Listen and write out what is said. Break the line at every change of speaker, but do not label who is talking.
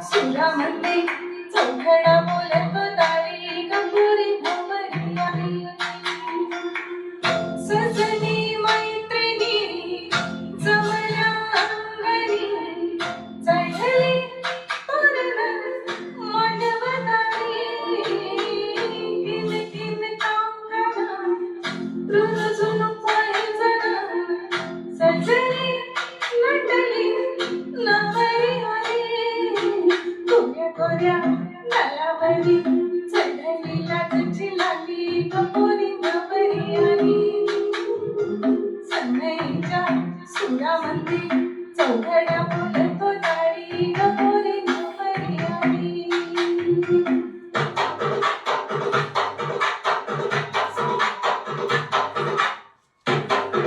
सुरामध्ये चौघडा बोलत तारी कपुरी भवरी आली. सजनी मैत्रिणी जमल्या अंगणी चढली तोरण मांडवतारी. किन कांकणा रुजून पैंजण सजली नटली नवरी आली. कोऱ्या गलावरी चढली लाजची लाली कपुरी भवरी आली. सनईच्या सुरामध्ये चौघडा